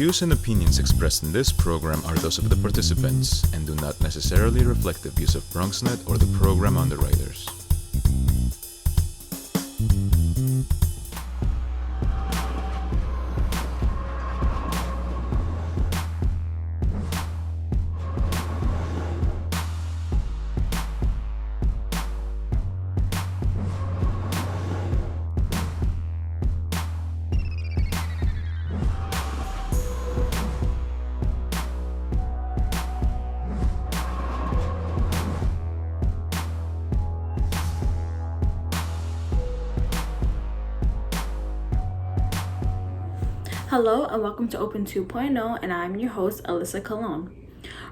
views and opinions expressed in this program are those of the participants and do not necessarily reflect the views of BronxNet or the program underwriters. Hello and welcome to Open 2.0, and I'm your host, Alyssa Colon.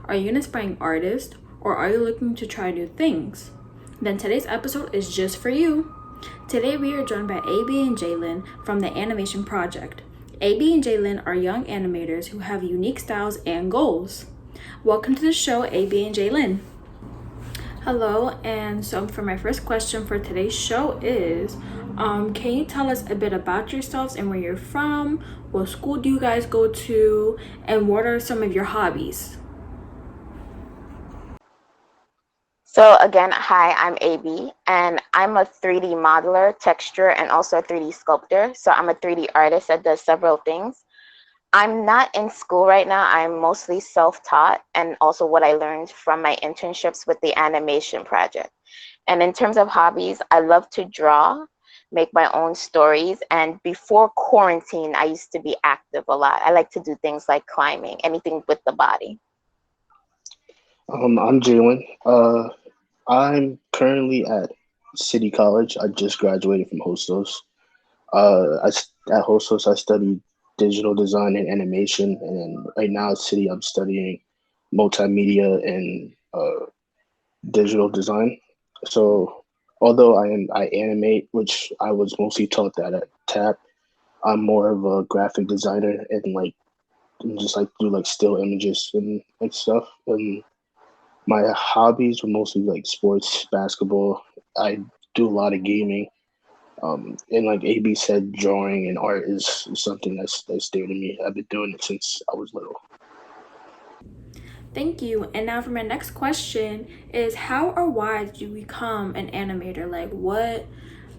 Are you an aspiring artist or are you looking to try new things? Then today's episode is just for you. Today we are joined by A.B and Jalen from the Animation Project. A.B and Jalen are young animators who have unique styles and goals. Welcome to the show, A.B and Jalen. Hello, and so for my first question for today's show is, can you tell us a bit about yourselves and where you're from? What school do you guys go to? And what are some of your hobbies? So again, hi, I'm AB, and I'm a 3D modeler, texture, and also a 3D sculptor. So I'm a 3D artist that does several things. I'm not in school right now. I'm mostly self-taught, and also what I learned from my internships with the animation project. And in terms of hobbies, I love to draw, make my own stories. And before quarantine, I used to be active a lot. I like to do things like climbing, anything with the body. I'm Jalen. I'm currently at City College. I just graduated from Hostos. At Hostos, I studied digital design and animation, and then right now at City, I'm studying multimedia and digital design. So, although I animate, which I was mostly taught that at TAP, I'm more of a graphic designer and just like do like still images and like stuff. And my hobbies were mostly like sports, basketball. I do a lot of gaming. And like AB said, drawing and art is something that's dear to me. I've been doing it since I was little. Thank you. And now for my next question is, how or why did you become an animator? Like, what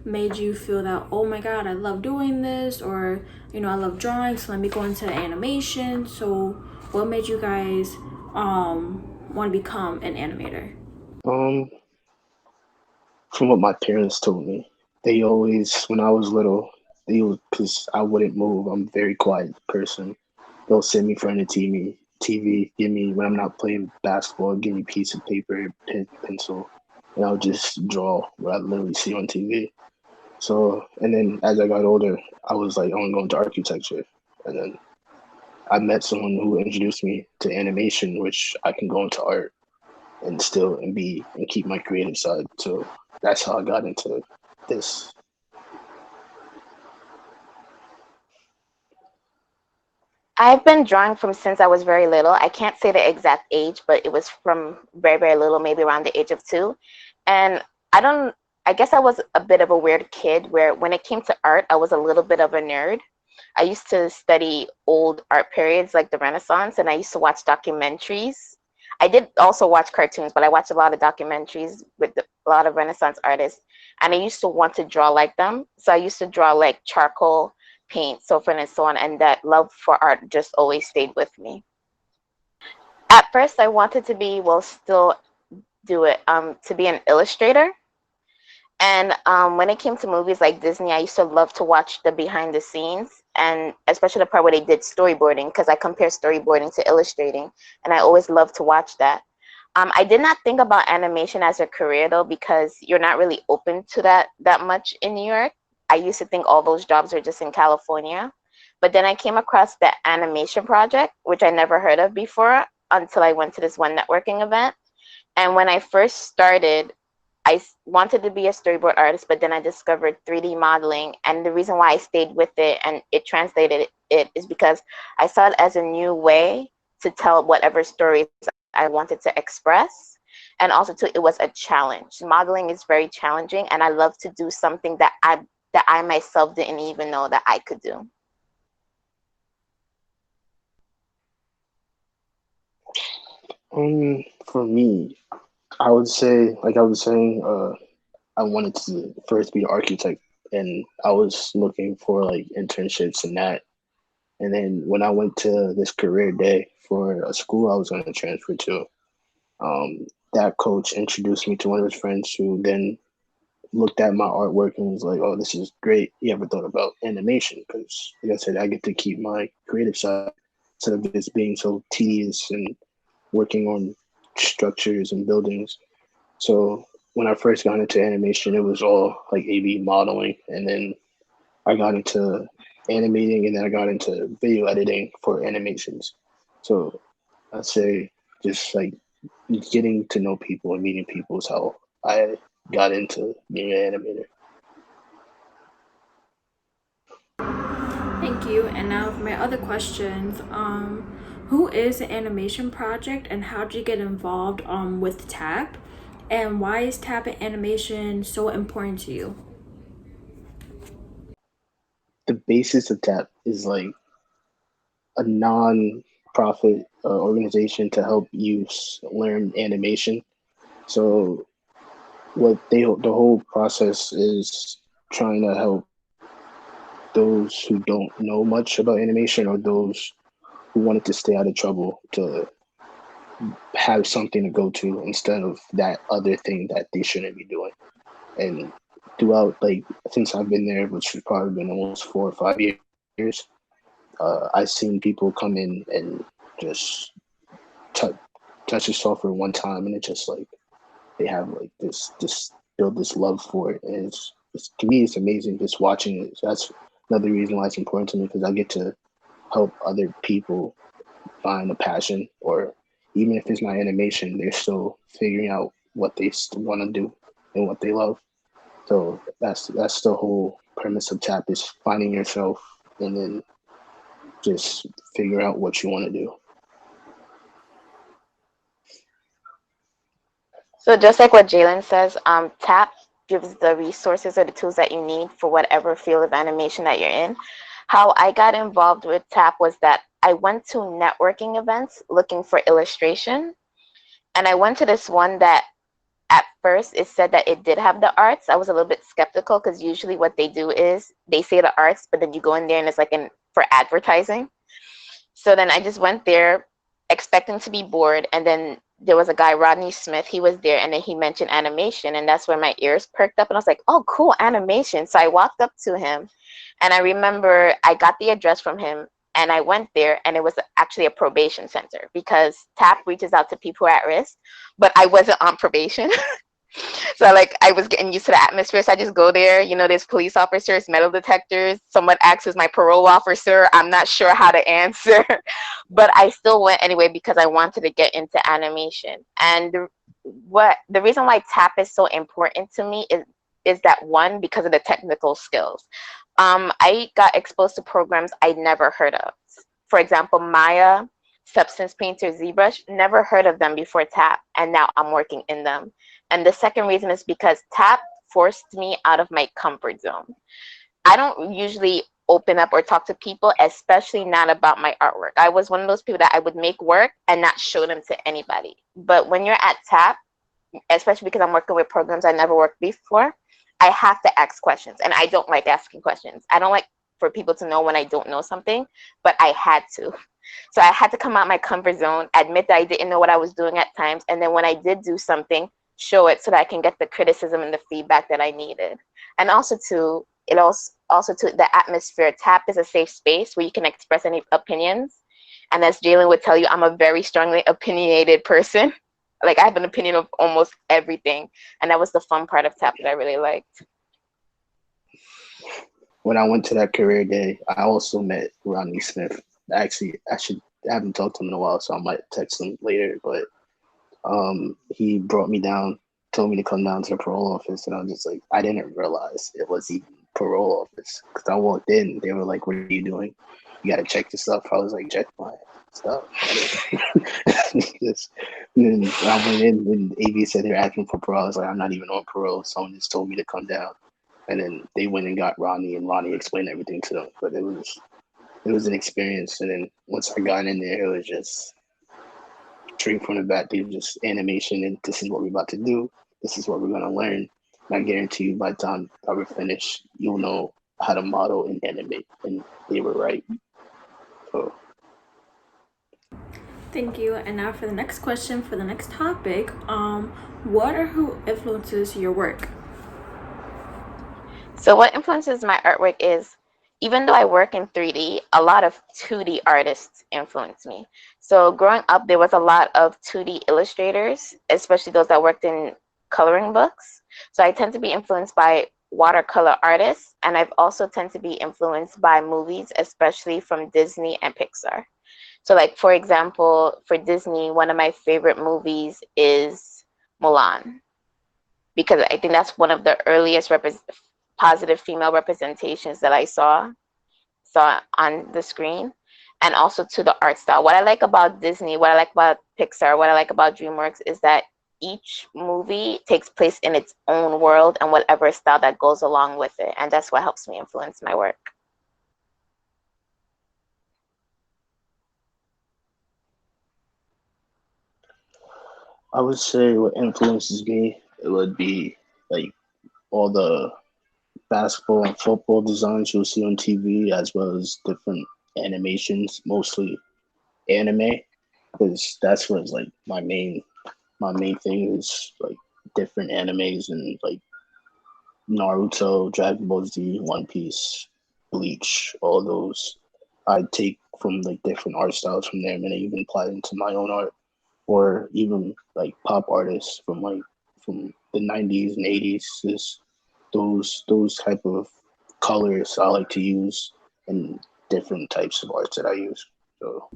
made you feel that, oh my God, I love doing this, or, I love drawing, so let me go into animation. So what made you guys want to become an animator? Um, from what my parents told me, they always when I was little, they would because I wouldn't move. I'm a very quiet person. They'll sit me in front of the TV, give me when I'm not playing basketball, give me a piece of paper, pencil, and I'll just draw what I literally see on TV. So, and then as I got older, I was like, I want to go into architecture. And then I met someone who introduced me to animation, which I can go into art and still and keep my creative side. So that's how I got into this. I've been drawing from since I was very little. I can't say the exact age, but it was from very, very little, maybe around the age of 2. And I don't, I guess I was a bit of a weird kid where when it came to art, I was a little bit of a nerd. I used to study old art periods like the Renaissance, and I used to watch documentaries. I did also watch cartoons, but I watched a lot of documentaries with a lot of Renaissance artists, and I used to want to draw like them. So I used to draw like charcoal paint, so forth and so on, and that love for art just always stayed with me. At first, I wanted to be, well, still do it, to be an illustrator. And when it came to movies like Disney, I used to love to watch the behind the scenes, and especially the part where they did storyboarding, because I compare storyboarding to illustrating, and I always loved to watch that. I did not think about animation as a career though, because you're not really open to that much in New York. I used to think all those jobs are just in California. But then I came across the animation project, which I never heard of before until I went to this one networking event. And when I first started, I wanted to be a storyboard artist, but then I discovered 3D modeling. And the reason why I stayed with it and it translated it is because I saw it as a new way to tell whatever stories I wanted to express. And also too, it was a challenge. Modeling is very challenging, and I love to do something that I myself didn't even know that I could do. For me, I would say, like I was saying, I wanted to first be an architect, and I was looking for like internships and that. And then when I went to this career day for a school I was going to transfer to, that coach introduced me to one of his friends who then looked at my artwork and was like, "Oh, this is great. You ever thought about animation?" Because, like I said, I get to keep my creative side instead of just being so tedious and working on structures and buildings. So when I first got into animation, it was all like A/B modeling, and then I got into animating, and then I got into video editing for animations. So I'd say just like getting to know people and meeting people is how I got into being an animator. Thank you. And now for my other questions. Who is an animation project and how did you get involved with TAP? And why is TAP and animation so important to you? The basis of TAP is like a non-profit organization to help youth learn animation. So what they the whole process is trying to help those who don't know much about animation or those who wanted to stay out of trouble to have something to go to instead of that other thing that they shouldn't be doing. And throughout, like, since I've been there, which has probably been almost 4 or 5 years, I've seen people come in and just t- touch the software one time, and it's just like they have like this build this love for it, and it's to me it's amazing just watching it. So that's another reason why it's important to me because I get to help other people find a passion, or even if it's not animation, they're still figuring out what they want to do and what they love. So that's the whole premise of TAP is finding yourself and then just figure out what you want to do. So just like what Jalen says, TAP gives the resources or the tools that you need for whatever field of animation that you're in. How I got involved with TAP was that I went to networking events looking for illustration, and I went to this one that at first it said that it did have the arts. I was a little bit skeptical because usually what they do is they say the arts, but then you go in there and it's like for advertising. So then I just went there expecting to be bored. And then there was a guy, Ronnie Smith, he was there and then he mentioned animation. And that's where my ears perked up. And I was like, oh, cool, animation. So I walked up to him and I remember I got the address from him and I went there and it was actually a probation center because TAP reaches out to people who are at risk, but I wasn't on probation. So like I was getting used to the atmosphere. So I just go there, there's police officers, metal detectors, someone acts as my parole officer. I'm not sure how to answer, but I still went anyway because I wanted to get into animation. And the reason why TAP is so important to me is that one, because of the technical skills. I got exposed to programs I'd never heard of. For example, Maya, Substance Painter, ZBrush, never heard of them before TAP, and now I'm working in them. And the second reason is because TAP forced me out of my comfort zone. I don't usually open up or talk to people, especially not about my artwork. I was one of those people that I would make work and not show them to anybody. But when you're at TAP, especially because I'm working with programs I never worked before, I have to ask questions. And I don't like asking questions. I don't like for people to know when I don't know something, but I had to. So I had to come out my comfort zone, admit that I didn't know what I was doing at times. And then when I did do something, show it so that I can get the criticism and the feedback that I needed. And also too, to the atmosphere. TAP is a safe space where you can express any opinions. And as Jalen would tell you, I'm a very strongly opinionated person. Like I have an opinion of almost everything. And that was the fun part of TAP that I really liked. When I went to that career day, I also met Ronnie Smith. Actually, I haven't talked to him in a while, so I might text him later. But he brought me down, told me to come down to the parole office, and I was just like, I didn't realize it was even parole office because I walked in, they were like, "What are you doing? You got to check your stuff." I was like, "Check my stuff." Just, and then I went in when A.B said they're asking for parole. I was like, "I'm not even on parole." Someone just told me to come down, and then they went and got Ronnie, and Ronnie explained everything to them. But it was an experience, and then once I got in there, it was just straight from the bat. They just animation, and this is what we're about to do. This is what we're gonna learn. And I guarantee you, by the time I were finished, you'll know how to model and animate. And they were right. So Thank you. And now for the next question, for the next topic, what or who influences your work? So what influences my artwork is, even though I work in 3D, a lot of 2D artists influence me. So growing up, there was a lot of 2D illustrators, especially those that worked in coloring books. So I tend to be influenced by watercolor artists, and I've also tend to be influenced by movies, especially from Disney and Pixar. So like, for example, for Disney, one of my favorite movies is Mulan, because I think that's one of the earliest positive female representations that I saw on the screen, and also to the art style. What I like about Disney, what I like about Pixar, what I like about DreamWorks is that each movie takes place in its own world and whatever style that goes along with it, and that's what helps me influence my work. I would say what influences me, it would be like all the basketball and football designs you'll see on TV, as well as different animations, mostly anime, because that's what's like my main thing is like different animes and like Naruto, Dragon Ball Z, One Piece, Bleach, all those. I take from like different art styles from there, and I even apply it into my own art, or even like pop artists from the '90s and '80s. Is those type of colors I like to use and different types of arts that I use. So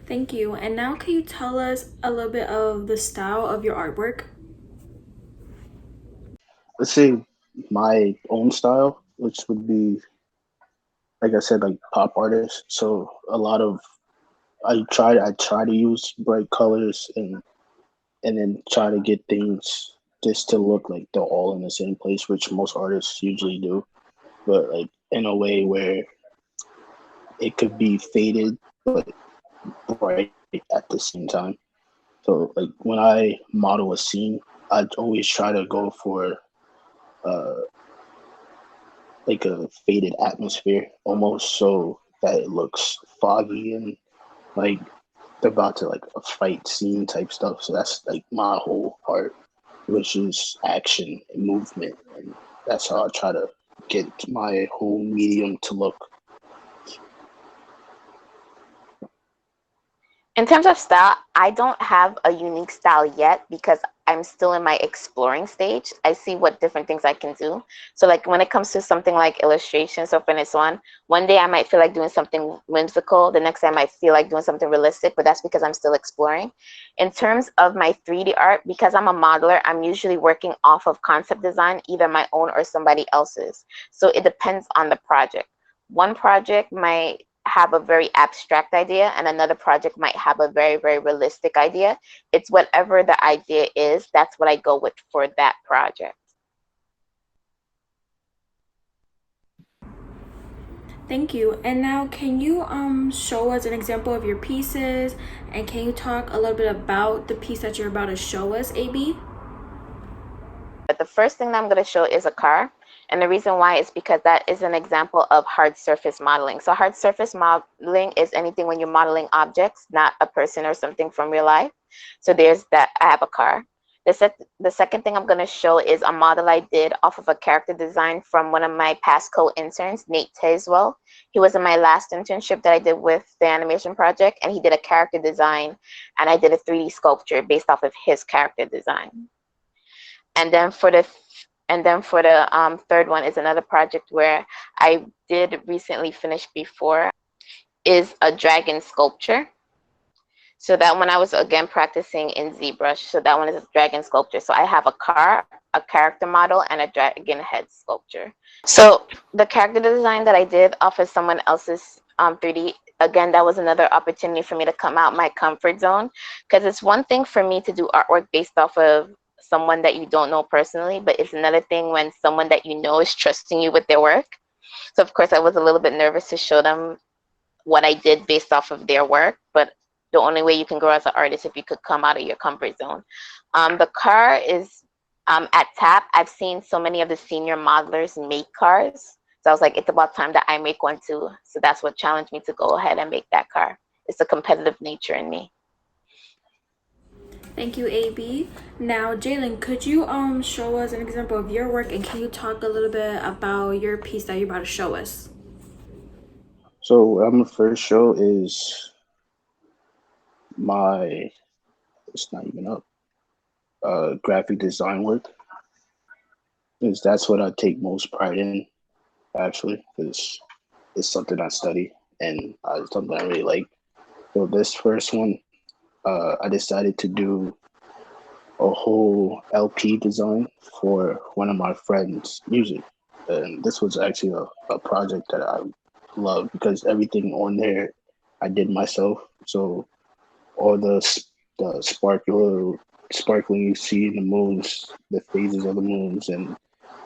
Thank you. And now can you tell us a little bit of the style of your artwork? let's say my own style, which would be like I said, like pop artists. So a lot of I try to use bright colors and then try to get things just to look like they're all in the same place, which most artists usually do, but like in a way where it could be faded but bright at the same time. So like when I model a scene, I always try to go for uh like a faded atmosphere almost, so that it looks foggy and like they're about to like a fight scene type stuff. So that's like my whole part, which is action and movement, and that's how I try to get my whole medium to look. In terms of style, I don't have a unique style yet because I'm still in my exploring stage. I see what different things I can do. So like when it comes to something like illustration, so for this one day I might feel like doing something whimsical. The next day I might feel like doing something realistic, but that's because I'm still exploring. In terms of my 3D art, because I'm a modeler, I'm usually working off of concept design, either my own or somebody else's. So it depends on the project. One project might have a very abstract idea and another project might have a very, very realistic idea. It's whatever the idea is, that's what I go with for that project. Thank you. And now can you show us an example of your pieces, and can you talk a little bit about the piece that you're about to show us, AB? But the first thing that I'm going to show is a car. And the reason why is because that is an example of hard surface modeling. So hard surface modeling is anything when you're modeling objects, not a person or something from real life. So there's that. I have a car. The second thing I'm going to show is a model I did off of a character design from one of my past co-interns, Nate Tazewell. He was in my last internship that I did with the animation project, and he did a character design, and I did a 3D sculpture based off of his character design. And then for the third one is another project where I did recently finish before, is a dragon sculpture. So that one I was again practicing in ZBrush. So that one is a dragon sculpture. So I have a car, a character model, and a dragon head sculpture. So the character design that I did off of someone else's 3D, again, that was another opportunity for me to come out my comfort zone, because it's one thing for me to do artwork based off of someone that you don't know personally, but it's another thing when someone that you know is trusting you with their work. So of course I was a little bit nervous to show them what I did based off of their work, but the only way you can grow as an artist if you could come out of your comfort zone. The car is at TAP. I've seen so many of the senior modelers make cars. So I was like, it's about time that I make one too. So that's what challenged me to go ahead and make that car. It's the competitive nature in me. Thank you, AB. Now, Jalen, could you show us an example of your work, and can you talk a little bit about your piece that you're about to show us? So what I'm gonna first show is my, it's not even up, graphic design work, because that's what I take most pride in, actually, because it's something I study and it's something I really like. So this first one, I decided to do a whole LP design for one of my friends' music. And this was actually a project that I love because everything on there I did myself. So all the sparkling you see in the moons, the phases of the moons, and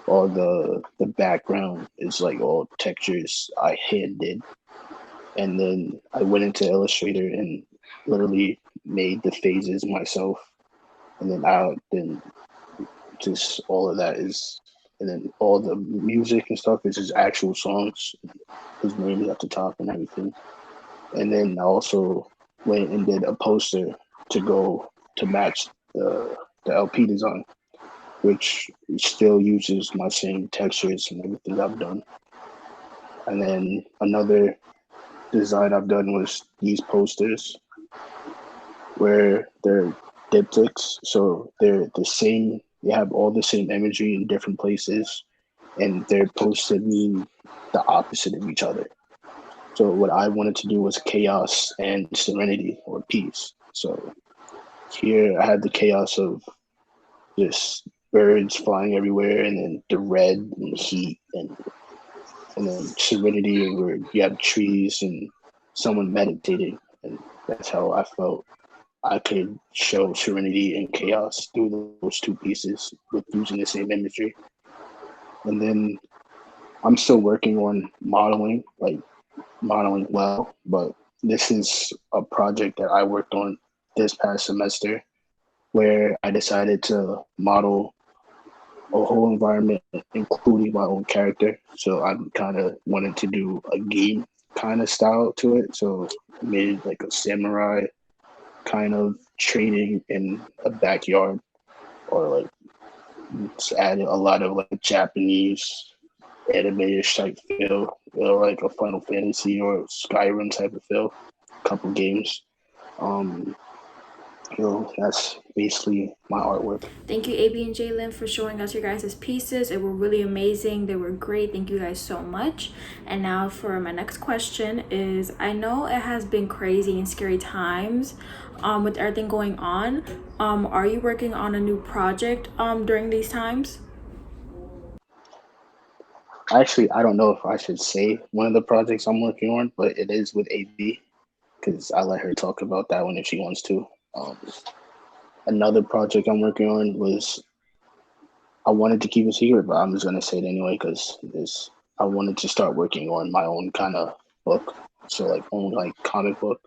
all the background is like all textures I hand did. And then I went into Illustrator and literally made the phases myself. And then just all of that is, and then all the music and stuff is his actual songs. His name is at the top and everything. And then I also went and did a poster to go to match the LP design, which still uses my same textures and everything I've done. And then another design I've done was these posters where they're diptychs, so they're the same. They have all the same imagery in different places, and they're posted mean the opposite of each other. So what I wanted to do was chaos and serenity or peace. So here I had the chaos of just birds flying everywhere, and then the red and heat, and then serenity where you have trees and someone meditating, and that's how I felt I could show serenity and chaos through those two pieces with using the same imagery. And then I'm still working on modeling well, but this is a project that I worked on this past semester where I decided to model a whole environment, including my own character. So I'm kind of wanted to do a game kind of style to it. So I made like a samurai kind of training in a backyard, or like just added a lot of like Japanese anime-ish type feel, or like a Final Fantasy or Skyrim type of feel. Couple games. Um, that's basically my artwork. Thank you, AB and Jalen, for showing us your guys' pieces. It were really amazing. They were great. Thank you guys so much. And now for my next question is, I know it has been crazy and scary times with everything going on. Are you working on a new project during these times? Actually, I don't know if I should say one of the projects I'm working on, but it is with AB because I let her talk about that one if she wants to. Um, Another project I'm working on was, I wanted to keep it secret, but I'm just gonna say it anyway because I wanted to start working on my own kind of book, so like own like comic book.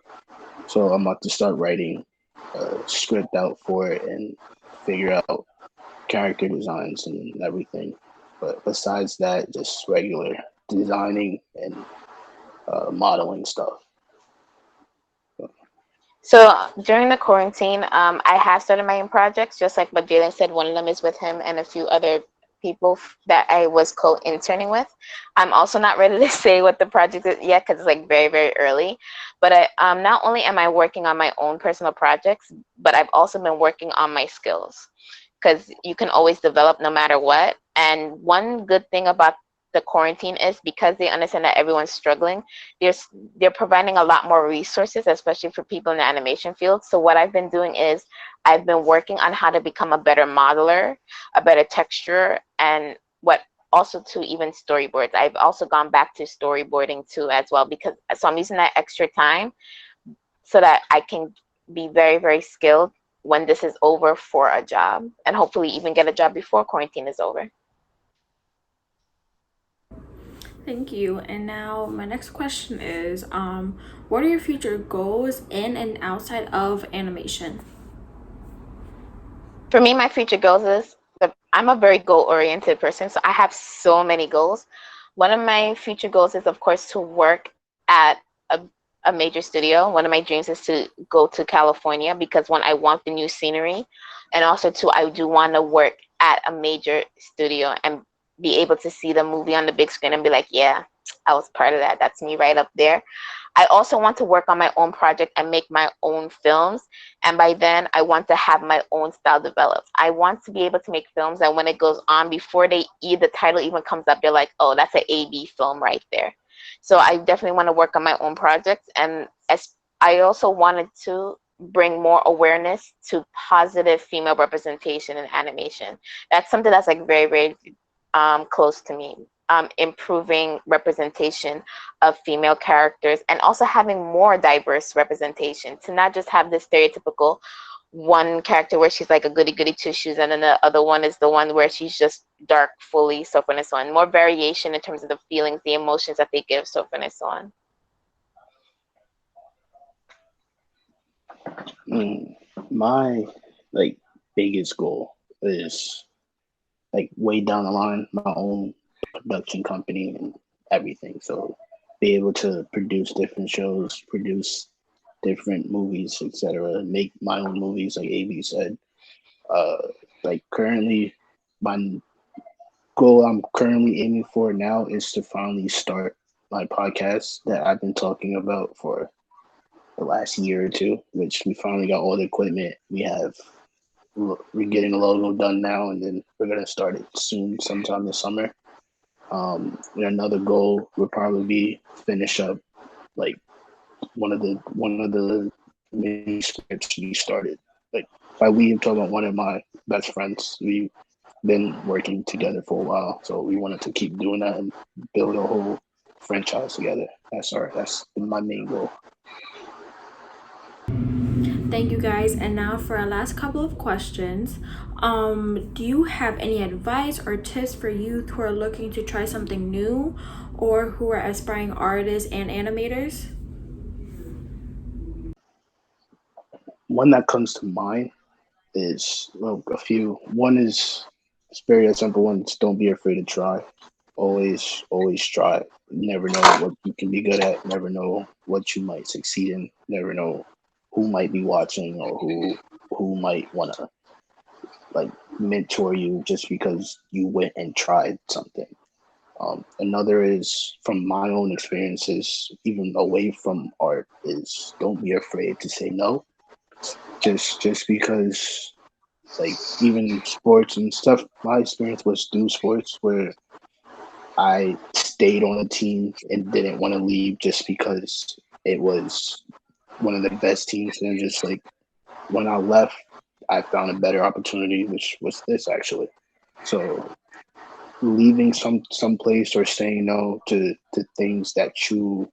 So I'm about to start writing a script out for it and figure out character designs and everything. But besides that, just regular designing and modeling stuff. So during the quarantine, I have started my own projects, just like what Jalen said. One of them is with him and a few other people that I was co-interning with. I'm also not ready to say what the project is yet because it's like very, very early. But not only am I working on my own personal projects, but I've also been working on my skills because you can always develop no matter what. And one good thing about the quarantine is because they understand that everyone's struggling, they're they're providing a lot more resources, especially for people in the animation field. So what I've been doing is I've been working on how to become a better modeler, a better texturer, and what also to even storyboards. I've also gone back to storyboarding too as well, because so I'm using that extra time so that I can be very, very skilled when this is over for a job, and hopefully even get a job before quarantine is over. Thank you. And now my next question is, what are your future goals in and outside of animation? For me, my future goals is that I'm a very goal-oriented person, so I have so many goals. One of my future goals is, of course, to work at a, a major studio. One of my dreams is to go to California because one, I want the new scenery, and also two, I do want to work at a major studio and be able to see the movie on the big screen and be like, yeah, I was part of that. That's me right up there. I also want to work on my own project and make my own films. And by then, I want to have my own style developed. I want to be able to make films that when it goes on, before the title even comes up, they're like, oh, that's an A.B film right there. So I definitely want to work on my own projects. And as I also wanted to bring more awareness to positive female representation in animation. That's something that's like very, very close to me. Improving representation of female characters and also having more diverse representation, to not just have this stereotypical one character where she's like a goody goody two shoes and then the other one is the one where she's just dark fully, so forth and so on. More variation in terms of the feelings, the emotions that they give, so forth and so on. My like biggest goal is like way down the line, my own production company and everything. So be able to produce different shows, produce different movies, etc. Make my own movies, like AB said. Uh, like currently, my goal I'm currently aiming for now is to finally start my podcast that I've been talking about for the last year or two, which we finally got all the equipment. We're getting the logo done now, and then we're gonna start it soon, sometime this summer. And another goal would probably be finish up like one of the main scripts we started. Like by we, I'm talking about one of my best friends. We've been working together for a while, so we wanted to keep doing that and build a whole franchise together. That's been my main goal. Thank you guys. And now for our last couple of questions. Do you have any advice or tips for youth who are looking to try something new or who are aspiring artists and animators? One that comes to mind is, well, a few. One is it's very simple one. It's don't be afraid to try. Always try. You never know what you can be good at. Never know what you might succeed in. Never know who might be watching or who might want to like mentor you just because you went and tried something. Another is from my own experiences, even away from art, is don't be afraid to say no. Just because like even sports and stuff, my experience was through sports where I stayed on a team and didn't want to leave just because it was one of the best teams. And just like when I left, I found a better opportunity, which was this actually. So leaving some place or saying no to things that you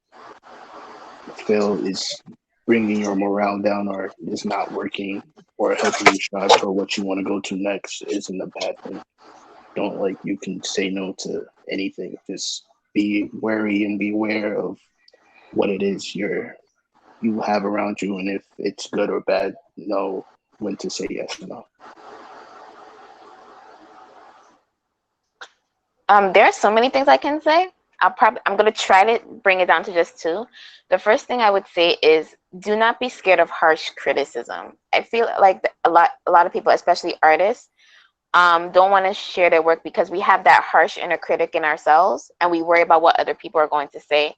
feel is bringing your morale down or is not working or helping you strive for what you want to go to next isn't a bad thing. Don't like you can say no to anything. Just be wary and beware of what it is you have around you, and if it's good or bad, know when to say yes or no. There are so many things I can say. I'm gonna try to bring it down to just two. The first thing I would say is do not be scared of harsh criticism. I feel like a lot of people, especially artists, don't want to share their work because we have that harsh inner critic in ourselves, and we worry about what other people are going to say.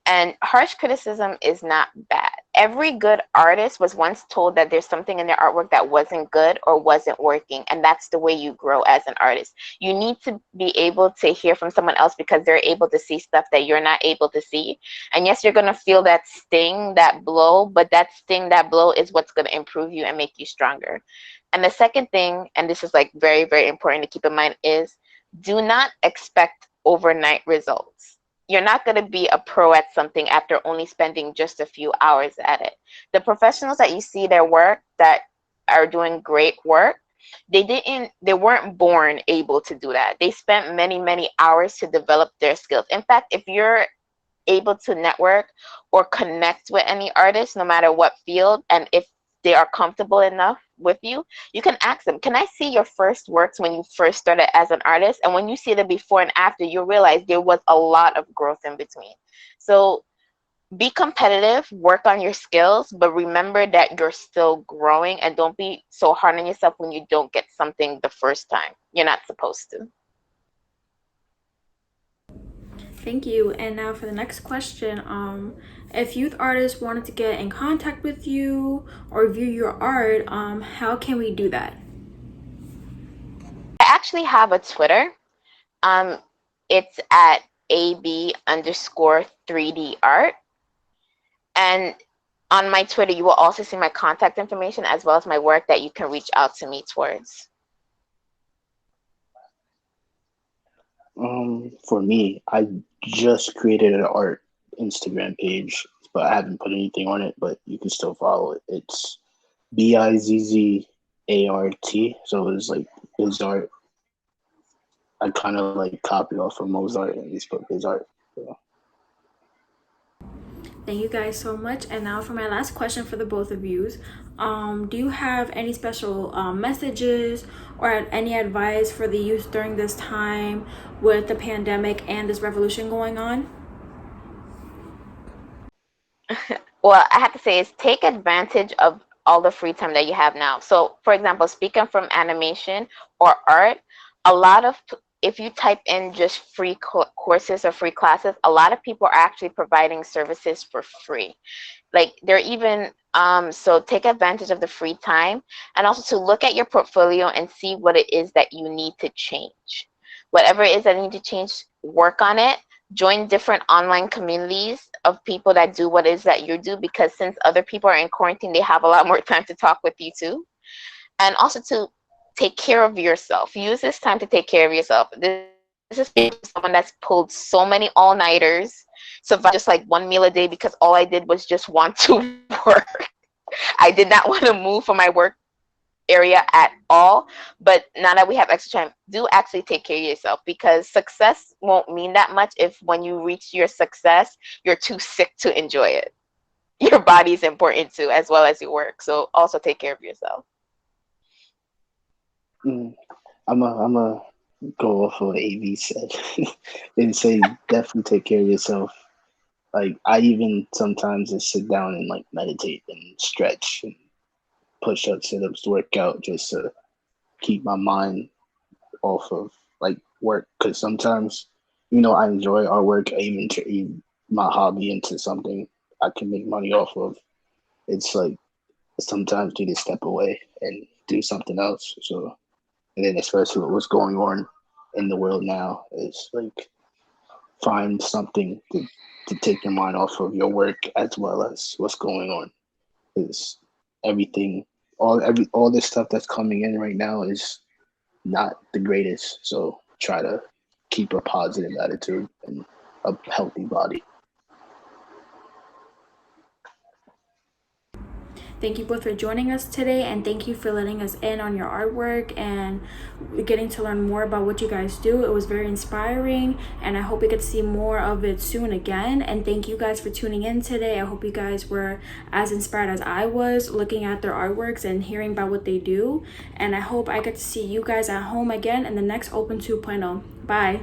And harsh criticism is not bad. Every good artist was once told that there's something in their artwork that wasn't good or wasn't working. And that's the way you grow as an artist. You need to be able to hear from someone else because they're able to see stuff that you're not able to see. And yes, you're going to feel that sting, that blow, but that sting, that blow is what's going to improve you and make you stronger. And the second thing, and this is like very, very important to keep in mind, is do not expect overnight results. You're not going to be a pro at something after only spending just a few hours at it. The professionals that you see their work that are doing great work, They weren't born able to do that. They spent many hours to develop their skills. In fact, if you're able to network or connect with any artist, no matter what field, and if they are comfortable enough with you, you can ask them, can I see your first works when you first started as an artist? And when you see the before and after, you realize there was a lot of growth in between. So be competitive, work on your skills, but remember that you're still growing, and don't be so hard on yourself when you don't get something the first time. You're not supposed to. Thank you. And now for the next question, if youth artists wanted to get in contact with you or view your art, how can we do that? I actually have a Twitter. It's at AB_3D art. And on my Twitter, you will also see my contact information as well as my work that you can reach out to me towards. For me, I just created an art Instagram page, but I haven't put anything on it, but you can still follow it. It's BIZZART. So it's like Biz Art. I kind of like copied off from Mozart and just put Biz Art. So. Thank you guys so much. And now for my last question for the both of you. Do you have any special messages or any advice for the youth during this time with the pandemic and this revolution going on? Well, I have to say is take advantage of all the free time that you have now. So, for example, speaking from animation or art, if you type in just free courses or free classes, a lot of people are actually providing services for free. Like they're even so take advantage of the free time, and also to look at your portfolio and see what it is that you need to change. Whatever it is that you need to change, work on it. Join different online communities of people that do what it is that you do, because since other people are in quarantine, they have a lot more time to talk with you too. And also to take care of yourself. Use this time to take care of yourself. This is someone that's pulled so many all-nighters, survived just like one meal a day because all I did was just want to work. I did not want to move from my work area at all. But now that we have extra time, do actually take care of yourself, because success won't mean that much if when you reach your success, you're too sick to enjoy it. Your body is important too, as well as your work. So also take care of yourself. I'm a go off of what AV said. They say definitely take care of yourself. Like I even sometimes just sit down and like meditate and stretch and push ups, sit ups, work out just to keep my mind off of like work. Because sometimes, I enjoy our work. I even turn my hobby into something I can make money off of. It's like sometimes you need to step away and do something else. So, and then especially with what's going on in the world now, is like find something to take your mind off of your work as well as what's going on. Because everything, all this stuff that's coming in right now is not the greatest. So try to keep a positive attitude and a healthy body. Thank you both for joining us today, and thank you for letting us in on your artwork and getting to learn more about what you guys do. It was very inspiring, and I hope we get to see more of it soon again. And thank you guys for tuning in today. I hope you guys were as inspired as I was looking at their artworks and hearing about what they do. And I hope I get to see you guys at home again in the next Open 2.0. Bye.